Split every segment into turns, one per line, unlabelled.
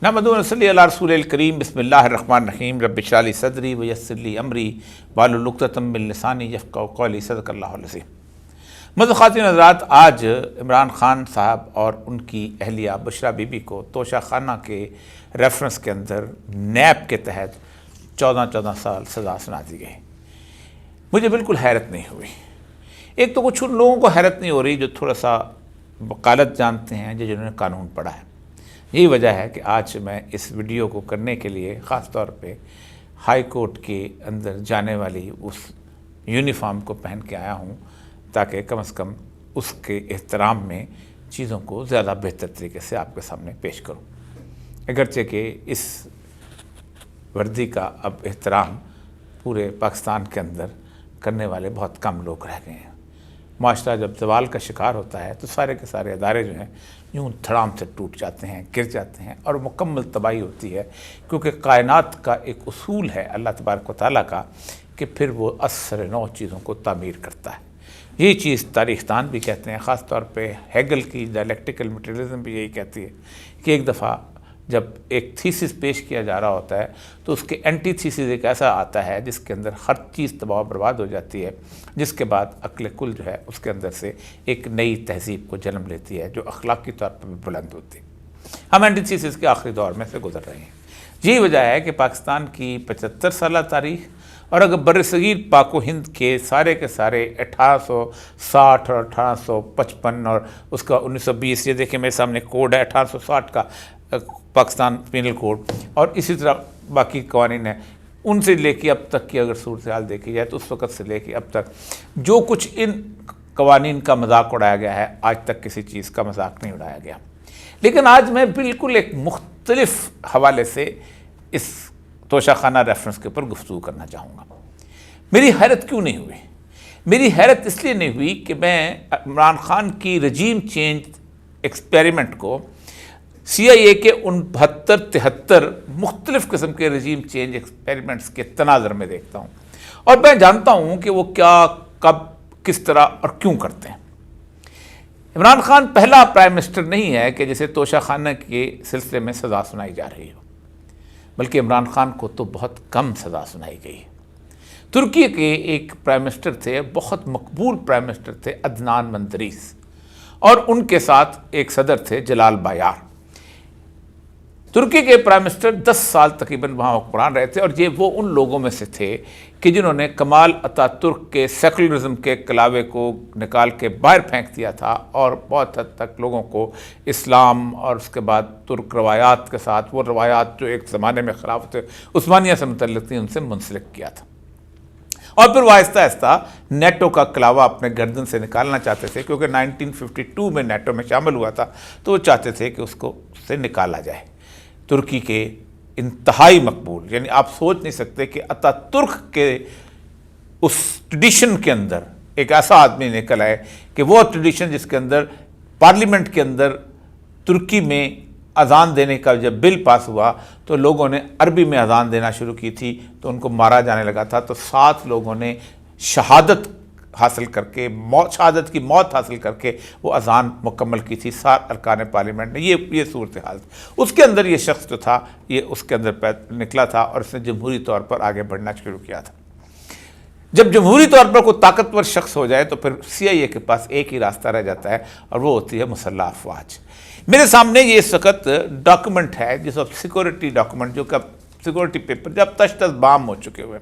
نحمدہ و نصلی علی رسول الکریم بسم اللہ الرحمن الرحیم رب اشرح لی صدری ویسر لی امری واحلل عقدۃ من لسانی یفقہوا قولی صدق اللہ العظیم۔ معزز خواتین حضرات، آج عمران خان صاحب اور ان کی اہلیہ بشریٰ بی بی کو توشہ خانہ کے ریفرنس کے اندر نیب کے تحت 14 سال سزا سنا دی گئی۔ مجھے بالکل حیرت نہیں ہوئی۔ ایک تو کچھ ان لوگوں کو حیرت نہیں ہو رہی جو تھوڑا سا وکالت جانتے ہیں، جنہوں نے قانون پڑھا ہے۔ یہی وجہ ہے کہ آج میں اس ویڈیو کو کرنے کے لیے خاص طور پہ ہائی کورٹ کے اندر جانے والی اس یونیفارم کو پہن کے آیا ہوں، تاکہ کم از کم اس کے احترام میں چیزوں کو زیادہ بہتر طریقے سے آپ کے سامنے پیش کروں۔ اگرچہ کہ اس وردی کا اب احترام پورے پاکستان کے اندر کرنے والے بہت کم لوگ رہ گئے ہیں۔ معاشرہ جب زوال کا شکار ہوتا ہے تو سارے کے سارے ادارے جو ہیں یوں دھڑام سے ٹوٹ جاتے ہیں، گر جاتے ہیں، اور مکمل تباہی ہوتی ہے، کیونکہ کائنات کا ایک اصول ہے اللہ تبارک و تعالیٰ کا کہ پھر وہ اثر نو چیزوں کو تعمیر کرتا ہے۔ یہی چیز تاریخ دان بھی کہتے ہیں، خاص طور پہ ہیگل کی ڈائلیکٹیکل مٹیریلزم بھی یہی کہتی ہے کہ ایک دفعہ جب ایک تھیسس پیش کیا جا رہا ہوتا ہے تو اس کے اینٹی تھیسس ایک ایسا آتا ہے جس کے اندر ہر چیز تباہ و برباد ہو جاتی ہے، جس کے بعد عقل کل جو ہے اس کے اندر سے ایک نئی تہذیب کو جنم لیتی ہے جو اخلاقی طور پر بھی بلند ہوتی ہے۔ ہم اینٹی تھیسس کے آخری دور میں سے گزر رہے ہیں۔ یہی وجہ ہے کہ پاکستان کی 75 سالہ تاریخ اور اگر بر صغیر پاک و ہند کے سارے 1860 اور 1855 اور اس کا 1920، یہ دیکھیں میرے سامنے کوڈ ہے 1860 کا پاکستان پینل کوڈ، اور اسی طرح باقی قوانین ہیں، ان سے لے کے اب تک کی اگر صورتحال دیکھی جائے تو اس وقت سے لے کے اب تک جو کچھ ان قوانین کا مذاق اڑایا گیا ہے، آج تک کسی چیز کا مذاق نہیں اڑایا گیا۔ لیکن آج میں بالکل ایک مختلف حوالے سے اس توشہ خانہ ریفرنس کے اوپر گفتگو کرنا چاہوں گا۔ میری حیرت کیوں نہیں ہوئی؟ میری حیرت اس لیے نہیں ہوئی کہ میں عمران خان کی رجیم چینج ایکسپیریمنٹ کو سی آئی اے کے ان 72-73 مختلف قسم کے رجیم چینج ایکسپیریمنٹس کے تناظر میں دیکھتا ہوں، اور میں جانتا ہوں کہ وہ کیا، کب، کس طرح اور کیوں کرتے ہیں۔ عمران خان پہلا پرائم منسٹر نہیں ہے کہ جسے توشہ خانہ کے سلسلے میں سزا سنائی جا رہی ہو، بلکہ عمران خان کو تو بہت کم سزا سنائی گئی ہے۔ ترکی کے ایک پرائم منسٹر تھے، بہت مقبول پرائم منسٹر تھے، عدنان مندریس، اور ان کے ساتھ ایک صدر تھے جلال بایار۔ ترکی کے پرائم منسٹر 10 سال تقریباً وہاں حکمران رہے تھے، اور یہ وہ ان لوگوں میں سے تھے کہ جنہوں نے کمال اتا ترک کے سیکولرزم کے کلاوے کو نکال کے باہر پھینک دیا تھا، اور بہت حد تک لوگوں کو اسلام اور اس کے بعد ترک روایات کے ساتھ، وہ روایات جو ایک زمانے میں خلافت عثمانیہ سے متعلق تھیں، ان سے منسلک کیا تھا۔ اور پھر وہ آہستہ آہستہ نیٹو کا کلاوہ اپنے گردن سے نکالنا چاہتے تھے، کیونکہ 1952 میں نیٹو میں شامل ہوا تھا، تو وہ چاہتے تھے کہ اس کو سے نکالا جائے۔ ترکی کے انتہائی مقبول، یعنی آپ سوچ نہیں سکتے کہ اتا ترک کے اس ٹریڈیشن کے اندر ایک ایسا آدمی نکل آئے کہ وہ ٹریڈیشن جس کے اندر پارلیمنٹ کے اندر ترکی میں اذان دینے کا جب بل پاس ہوا تو لوگوں نے عربی میں اذان دینا شروع کی تھی تو ان کو مارا جانے لگا تھا، تو 7 لوگوں نے شہادت حاصل کر کے شہادت کی موت حاصل کر کے وہ اذان مکمل کی تھی، 7 ارکان پارلیمنٹ نے۔ یہ صورتحال تھی۔ اس کے اندر یہ شخص جو تھا یہ اس کے اندر نکلا تھا، اور اس نے جمہوری طور پر آگے بڑھنا شروع کیا تھا۔ جب جمہوری طور پر کوئی طاقتور شخص ہو جائے تو پھر سی آئی اے کے پاس ایک ہی راستہ رہ جاتا ہے، اور وہ ہوتی ہے مسلح افواج۔ میرے سامنے یہ اس وقت ڈاکومنٹ ہے، جس وقت سیکورٹی ڈاکومنٹ، جو کہ سیکورٹی پیپر جب تشت بام ہو چکے ہوئے،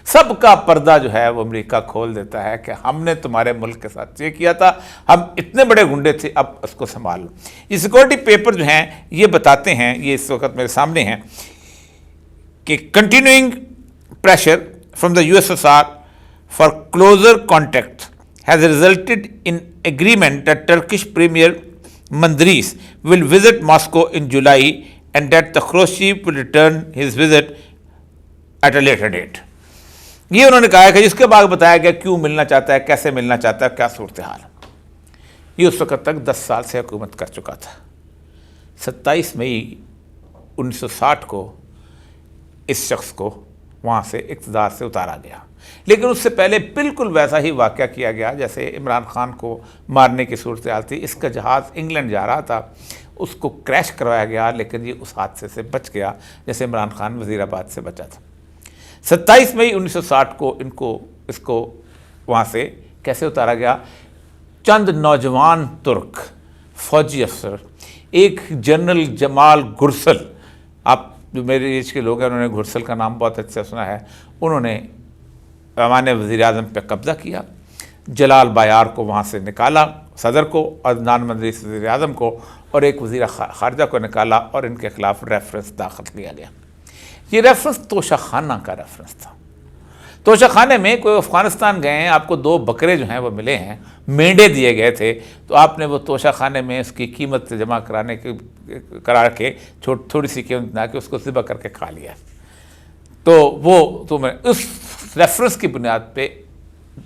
سب کا پردہ جو ہے وہ امریکہ کھول دیتا ہے کہ ہم نے تمہارے ملک کے ساتھ یہ کیا تھا، ہم اتنے بڑے گنڈے تھے، اب اس کو سنبھال لو۔ یہ سیکورٹی پیپر جو ہیں یہ بتاتے ہیں، یہ اس وقت میرے سامنے ہیں، کہ continuing pressure from the USSR for closer contact has resulted in agreement that Turkish Premier Menderes will visit Moscow in July and that the Khrushchev will return his visit at a later date۔ یہ انہوں نے کہا ہے کہ اس کے بعد بتایا گیا کیوں ملنا چاہتا ہے، کیسے ملنا چاہتا ہے، کیا صورتحال۔ یہ اس وقت تک 10 سال سے حکومت کر چکا تھا۔ 27 مئی 1960 کو اس شخص کو وہاں سے اقتدار سے اتارا گیا، لیکن اس سے پہلے بالکل ویسا ہی واقعہ کیا گیا جیسے عمران خان کو مارنے کی صورتحال تھی۔ اس کا جہاز انگلینڈ جا رہا تھا، اس کو کریش کروایا گیا، لیکن یہ اس حادثے سے بچ گیا جیسے عمران خان وزیر آباد سے بچا تھا۔ 27 مئی 1960 کو اس کو وہاں سے کیسے اتارا گیا؟ چند نوجوان ترک فوجی افسر، ایک جنرل جمال گرسل، آپ جو میرے ایج کے لوگ ہیں انہوں نے گرسل کا نام بہت اچھا سنا ہے، انہوں نے ایوان وزیر اعظم پہ قبضہ کیا، جلال بایار کو وہاں سے نکالا، صدر کو، عدنان مندریس وزیر اعظم کو، اور ایک وزیر خارجہ کو نکالا، اور ان کے خلاف ریفرنس داخل کیا گیا۔ یہ ریفرنس توشہ خانہ کا ریفرنس تھا۔ توشہ خانے میں کوئی افغانستان گئے ہیں، آپ کو 2 بکرے جو ہیں وہ ملے ہیں، مینڈے دیے گئے تھے، تو آپ نے وہ توشہ خانے میں اس کی قیمت جمع کرا کے تھوڑی سی قیمت بنا کے اس کو ذبح کر کے کھا لیا۔ تو وہ تمہیں اس ریفرنس کی بنیاد پہ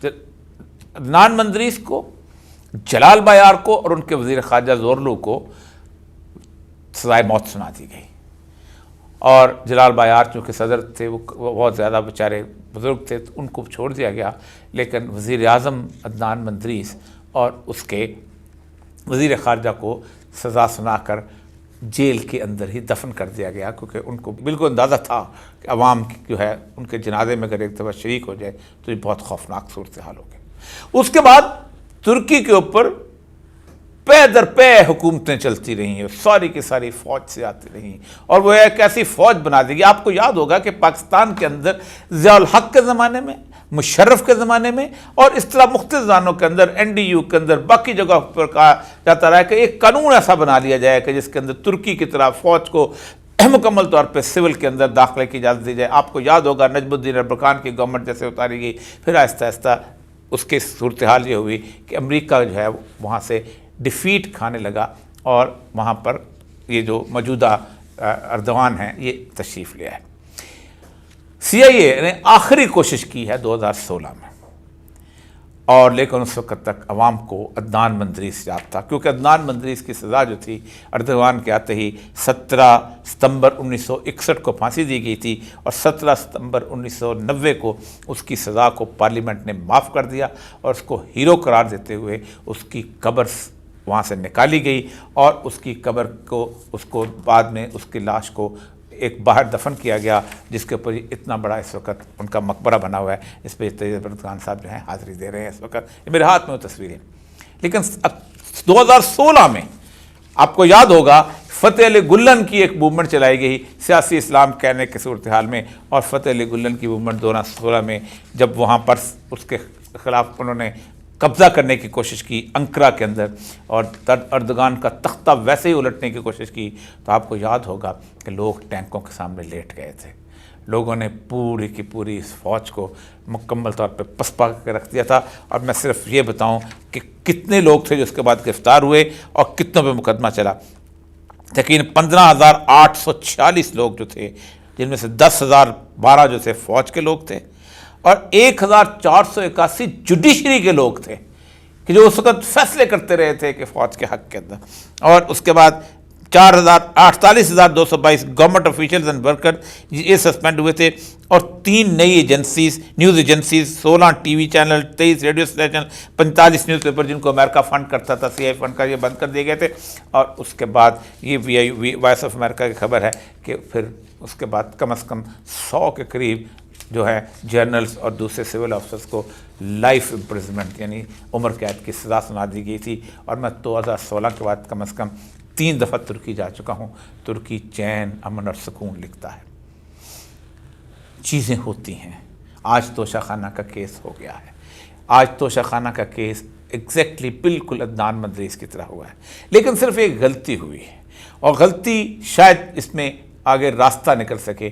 عدنان مندریس کو، جلال بایار کو اور ان کے وزیر خارجہ زورلو کو سزائے موت سنا دی گئی۔ اور جلال بایار چونکہ صدر تھے، وہ بہت زیادہ بیچارے بزرگ تھے، تو ان کو چھوڑ دیا گیا، لیکن وزیر اعظم عدنان مندریس اور اس کے وزیر خارجہ کو سزا سنا کر جیل کے اندر ہی دفن کر دیا گیا، کیونکہ ان کو بالکل اندازہ تھا کہ عوام جو ہے ان کے جنازے میں اگر ایک دفعہ شریک ہو جائے تو یہ بہت خوفناک صورتحال ہوگی۔ اس کے بعد ترکی کے اوپر پے در پے حکومتیں چلتی رہی ہیں، ساری کی ساری فوج سے آتی رہیں، اور وہ ایک ایسی فوج بنا دی گئی۔ آپ کو یاد ہوگا کہ پاکستان کے اندر ضیاء الحق کے زمانے میں، مشرف کے زمانے میں، اور اس طرح مختلف زمانوں کے اندر NDU کے اندر باقی جگہ پر کہا جاتا رہا کہ ایک قانون ایسا بنا لیا جائے کہ جس کے اندر ترکی کی طرح فوج کو مکمل طور پہ سول کے اندر داخلے کی اجازت دی جائے۔ آپ کو یاد ہوگا نجم الدین اربکان کی گورنمنٹ جیسے اتاری گئی، پھر آہستہ آہستہ اس کی صورتحال یہ ہوئی کہ امریکہ جو ہے وہاں سے ڈیفیٹ کھانے لگا، اور وہاں پر یہ جو موجودہ اردوغان ہیں یہ تشریف لے آئے۔ CIA نے آخری کوشش کی ہے 2016 میں، اور لیکن اس وقت تک عوام کو عدنان مندریس یاد تھا، کیونکہ عدنان مندریس کی سزا جو تھی اردوغان کے آتے ہی 17 ستمبر 1961 کو پھانسی دی گئی تھی، اور 17 ستمبر 1990 کو اس کی سزا کو پارلیمنٹ نے معاف کر دیا، اور اس کو ہیرو قرار دیتے ہوئے اس کی قبر وہاں سے نکالی گئی، اور اس کی قبر کو اس کو بعد میں اس کی لاش کو ایک باہر دفن کیا گیا، جس کے اوپر اتنا بڑا اس وقت ان کا مقبرہ بنا ہوا ہے، اس پہ اردوغان صاحب جو ہیں حاضری دے رہے ہیں اس وقت، میرے ہاتھ میں وہ تصویریں۔ لیکن 2016 میں آپ کو یاد ہوگا فتح علی گلن کی ایک موومنٹ چلائی گئی سیاسی اسلام کہنے کے صورتحال میں، اور فتح علی گلن کی موومنٹ 2016 میں جب وہاں پر اس کے خلاف انہوں نے قبضہ کرنے کی کوشش کی انقرہ کے اندر، اور اردوغان کا تختہ ویسے ہی الٹنے کی کوشش کی، تو آپ کو یاد ہوگا کہ لوگ ٹینکوں کے سامنے لیٹ گئے تھے، لوگوں نے پوری کی پوری اس فوج کو مکمل طور پہ پسپا کے رکھ دیا تھا۔ اور میں صرف یہ بتاؤں کہ کتنے لوگ تھے جو اس کے بعد گرفتار ہوئے اور کتنوں پہ مقدمہ چلا۔ یقین 15,846 لوگ جو تھے، جن میں سے 10,012 جو تھے فوج کے لوگ تھے، اور 1,481 جوڈیشری کے لوگ تھے کہ جو اس وقت فیصلے کرتے رہے تھے کہ فوج کے حق کے اندر، اور اس کے بعد 48,222 گورنمنٹ آفیشلز اینڈ ورکر یہ سسپینڈ ہوئے تھے، اور 3 نئی agencies, news agencies, 16 T V channel, 23 radio station, 45 news paper جن کو امریکہ فنڈ کرتا تھا، CIA فنڈ کا، یہ بند کر دیے گئے تھے۔ اور اس کے بعد یہ وائس آف امریکہ کی خبر ہے کہ پھر اس کے بعد کم از کم 100 کے قریب جو ہے جرنلز اور دوسرے سول آفیسرز کو لائف امپریزمنٹ یعنی عمر قید کی سزا سنا دی گئی تھی۔ اور میں 2016 کے بعد کم از کم 3 دفعہ ترکی جا چکا ہوں۔ ترکی چین، امن اور سکون لکھتا ہے، چیزیں ہوتی ہیں۔ آج توشہ خانہ کا کیس ہو گیا ہے، آج توشہ خانہ کا کیس ایگزیکٹلی بالکل عدنان مندریس کی طرح ہوا ہے، لیکن صرف ایک غلطی ہوئی ہے، اور غلطی شاید اس میں آگے راستہ نکل سکے۔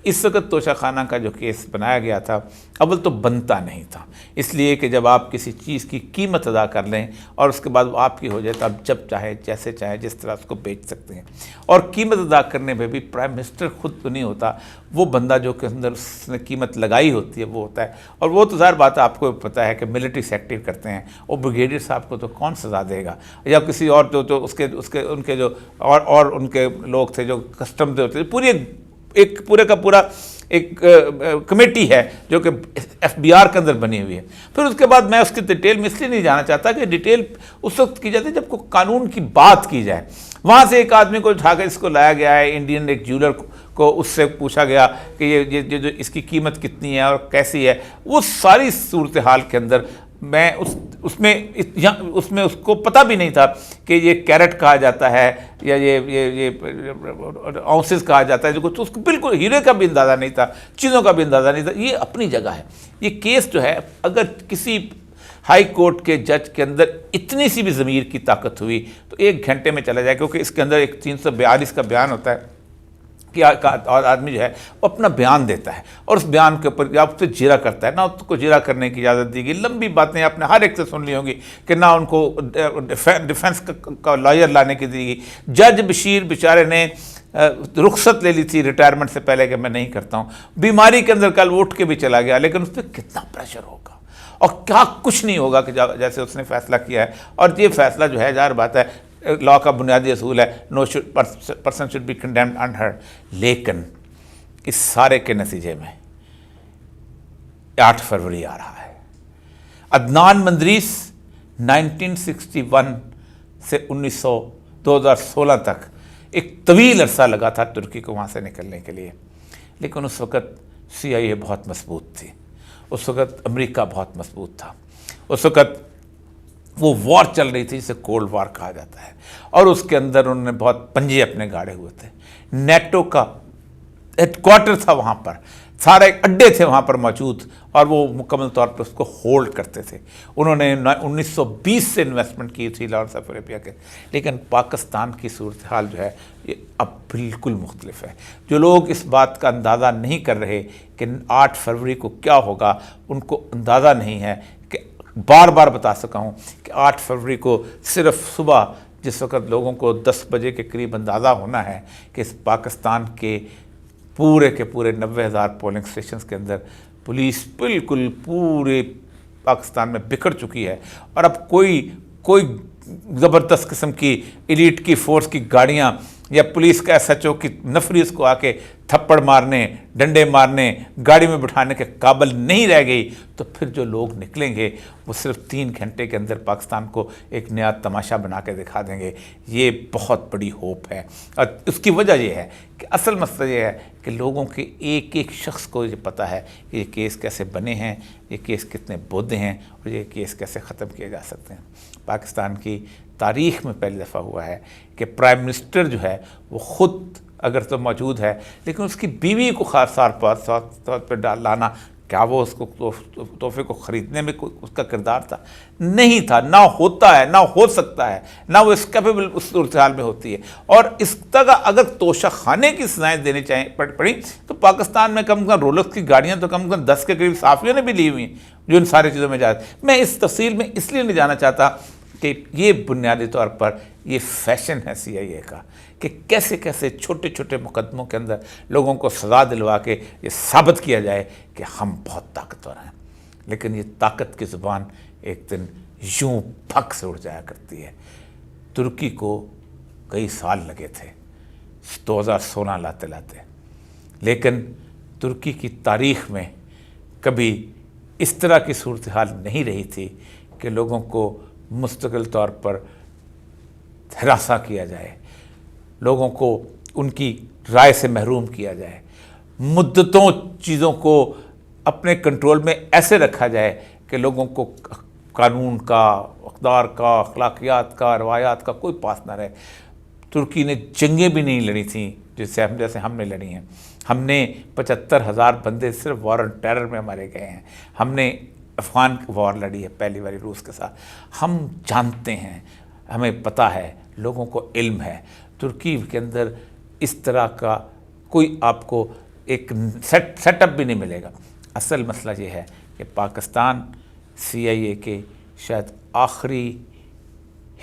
اس وقت توشہ خانہ کا جو کیس بنایا گیا تھا اول تو بنتا نہیں تھا، اس لیے کہ جب آپ کسی چیز کی قیمت ادا کر لیں اور اس کے بعد وہ آپ کی ہو جائے تو آپ جب چاہے جیسے چاہے جس طرح اس کو بیچ سکتے ہیں۔ اور قیمت ادا کرنے میں بھی پرائم منسٹر خود تو نہیں ہوتا، وہ بندہ جو کہ اندر اس نے قیمت لگائی ہوتی ہے وہ ہوتا ہے، اور وہ تو ظاہر بات ہے آپ کو پتہ ہے کہ ملٹری سیکٹر کرتے ہیں، اور بریگیڈیئر صاحب کو تو کون سزا دے گا، یا کسی اور جو ان کے جو اور ان کے لوگ تھے جو کسٹم دے ہوتے تھے، پوری ایک پورے کا پورا ایک کمیٹی ہے جو کہ FBR کے اندر بنی ہوئی ہے. پھر اس کے بعد میں اس کی ڈیٹیل میں اس لیے نہیں جانا چاہتا کہ ڈیٹیل اس وقت کی جاتی ہے جب کوئی قانون کی بات کی جائے. وہاں سے ایک آدمی کو اٹھا کر اس کو لایا گیا ہے, انڈین ایک جیولر کو اس سے پوچھا گیا کہ یہ جو اس کی قیمت کتنی ہے اور کیسی ہے. وہ ساری صورتحال کے اندر میں اس میں اس کو پتہ بھی نہیں تھا کہ یہ کیرٹ کہا جاتا ہے یا یہ اونسز کہا جاتا ہے, جو کچھ اس کو بالکل ہیرے کا بھی اندازہ نہیں تھا, چیزوں کا بھی اندازہ نہیں تھا. یہ اپنی جگہ ہے. یہ کیس جو ہے اگر کسی ہائی کورٹ کے جج کے اندر اتنی سی بھی ضمیر کی طاقت ہوئی تو 1 گھنٹے میں چلا جائے, کیونکہ اس کے اندر ایک 342 کا بیان ہوتا ہے کہ آدمی جو ہے وہ اپنا بیان دیتا ہے اور اس بیان کے اوپر آپ سے جیرا کرتا ہے. نہ اس کو جیرا کرنے کی اجازت دی گئی. لمبی باتیں آپ نے ہر ایک سے سن لی ہوں گی کہ نہ ان کو ڈیفنس کا لائر لانے کی دی گئی. جج بشیر بیچارے نے رخصت لے لی تھی ریٹائرمنٹ سے پہلے کہ میں نہیں کرتا ہوں. بیماری کے اندر کل اٹھ کے بھی چلا گیا, لیکن اس پہ کتنا پریشر ہوگا اور کیا کچھ نہیں ہوگا کہ جیسے اس نے فیصلہ کیا ہے. اور یہ فیصلہ جو ہے ظاہر بات ہے لا کا بنیادی اصول ہے no person should be condemned unheard. لیکن اس سارے کے نتیجے میں 8 فروری آ رہا ہے. عدنان مندریس 1961 سے 2016 تک ایک طویل عرصہ لگا تھا ترکی کو وہاں سے نکلنے کے لیے, لیکن اس وقت CIA بہت مضبوط تھی, اس وقت امریکہ بہت مضبوط تھا, اس وقت وہ وار چل رہی تھی جسے کولڈ وار کہا جاتا ہے, اور اس کے اندر انہوں نے بہت پنجے اپنے گاڑے ہوئے تھے. نیٹو کا ہیڈ کوارٹر تھا وہاں پر, سارے اڈے تھے وہاں پر موجود, اور وہ مکمل طور پر اس کو ہولڈ کرتے تھے. انہوں نے 1920 سے انویسٹمنٹ کی تھی لارنس آف اریبیا کے. لیکن پاکستان کی صورتحال جو ہے یہ اب بالکل مختلف ہے. جو لوگ اس بات کا اندازہ نہیں کر رہے کہ 8 فروری کو کیا ہوگا, ان کو اندازہ نہیں ہے کہ بار بار بتا سکا ہوں کہ 8 فروری کو صرف صبح جس وقت لوگوں کو 10 بجے کے قریب اندازہ ہونا ہے کہ اس پاکستان کے پورے 90,000 پولنگ اسٹیشنز کے اندر پولیس بالکل پورے پاکستان میں بکھر چکی ہے, اور اب کوئی زبردست قسم کی ایلیٹ کی فورس کی گاڑیاں یا پولیس کا SHO کی نفری اس کو آ کے تھپڑ مارنے, ڈنڈے مارنے, گاڑی میں بٹھانے کے قابل نہیں رہ گئی. تو پھر جو لوگ نکلیں گے وہ صرف 3 گھنٹے کے اندر پاکستان کو ایک نیا تماشا بنا کے دکھا دیں گے. یہ بہت بڑی ہوپ ہے, اور اس کی وجہ یہ ہے کہ اصل مسئلہ یہ ہے کہ لوگوں کے ایک شخص کو یہ پتہ ہے کہ یہ کیس کیسے بنے ہیں, یہ کیس کتنے بودھے ہیں, اور یہ کیس کیسے ختم کیے جا سکتے ہیں. پاکستان کی تاریخ میں پہلی دفعہ ہوا ہے کہ پرائم منسٹر جو ہے وہ خود اگر تو موجود ہے, لیکن اس کی بیوی کو خاص طور پہ لانا, کیا وہ اس کو تحفے کو خریدنے میں اس کا کردار تھا؟ نہیں تھا. نہ ہوتا ہے, نہ ہو سکتا ہے, نہ وہ اس کیپیبل اس صورتحال میں ہوتی ہے. اور اس طرح اگر توشہ خانے کی سزائیں دینی پڑیں تو پاکستان میں کم رولکس کی گاڑیاں تو کم 10 کے قریب صحافیوں نے بھی لی ہوئی ہیں جو ان ساری چیزوں میں جاتے. میں اس تفصیل میں اس لیے نہیں جانا چاہتا کہ یہ بنیادی طور پر یہ فیشن ہے CIA کا کہ کیسے کیسے چھوٹے چھوٹے مقدموں کے اندر لوگوں کو سزا دلوا کے یہ ثابت کیا جائے کہ ہم بہت طاقتور ہیں. لیکن یہ طاقت کی زبان ایک دن یوں پھک سے اڑ جایا کرتی ہے. ترکی کو کئی سال لگے تھے 2016 لاتے, لیکن ترکی کی تاریخ میں کبھی اس طرح کی صورتحال نہیں رہی تھی کہ لوگوں کو مستقل طور پر ہراساں کیا جائے, لوگوں کو ان کی رائے سے محروم کیا جائے, مدتوں چیزوں کو اپنے کنٹرول میں ایسے رکھا جائے کہ لوگوں کو قانون کا, اقدار کا, اخلاقیات کا, روایات کا کوئی پاس نہ رہے. ترکی نے جنگیں بھی نہیں لڑی تھیں جیسے ہم نے لڑی ہیں. ہم نے 75,000 بندے صرف وار آن ٹیرر میں ہمارے گئے ہیں. ہم نے افغان وار لڑی ہے پہلی باری روس کے ساتھ. ہم جانتے ہیں, ہمیں پتہ ہے, لوگوں کو علم ہے. ترکی کے اندر اس طرح کا کوئی آپ کو ایک سیٹ اپ بھی نہیں ملے گا. اصل مسئلہ یہ ہے کہ پاکستان CIA کے شاید آخری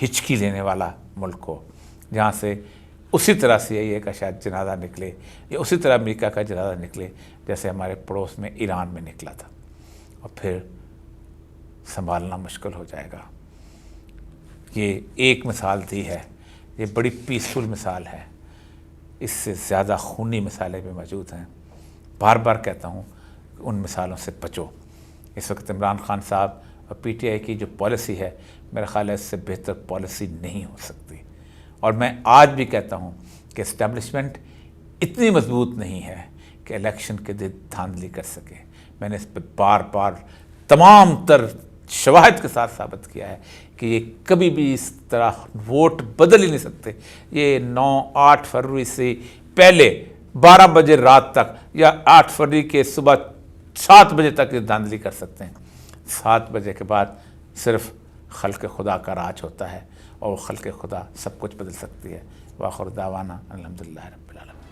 ہچکی لینے والا ملک ہو جہاں سے اسی طرح CIA کا شاید جنازہ نکلے یا اسی طرح امریکہ کا جنازہ نکلے جیسے ہمارے پڑوس میں ایران میں نکلا تھا, اور پھر سنبھالنا مشکل ہو جائے گا. یہ ایک مثال دی ہے, یہ بڑی پیسفل مثال ہے. اس سے زیادہ خونی مثالیں بھی موجود ہیں. بار بار کہتا ہوں کہ ان مثالوں سے بچو. اس وقت عمران خان صاحب اور پی ٹی آئی کی جو پالیسی ہے میرا خیال ہے اس سے بہتر پالیسی نہیں ہو سکتی. اور میں آج بھی کہتا ہوں کہ اسٹیبلشمنٹ اتنی مضبوط نہیں ہے کہ الیکشن کے دن دھاندلی کر سکے. میں نے اس پہ بار بار تمام تر شواہد کے ساتھ ثابت کیا ہے کہ یہ کبھی بھی اس طرح ووٹ بدل ہی نہیں سکتے. یہ 9-8 فروری سے پہلے 12 بجے رات تک یا 8 فروری کے صبح 7 بجے تک یہ دھاندلی کر سکتے ہیں. 7 بجے کے بعد صرف خلق خدا کا راج ہوتا ہے اور خلق خدا سب کچھ بدل سکتی ہے. وآخر دعوانا الحمدللہ رب العالمین.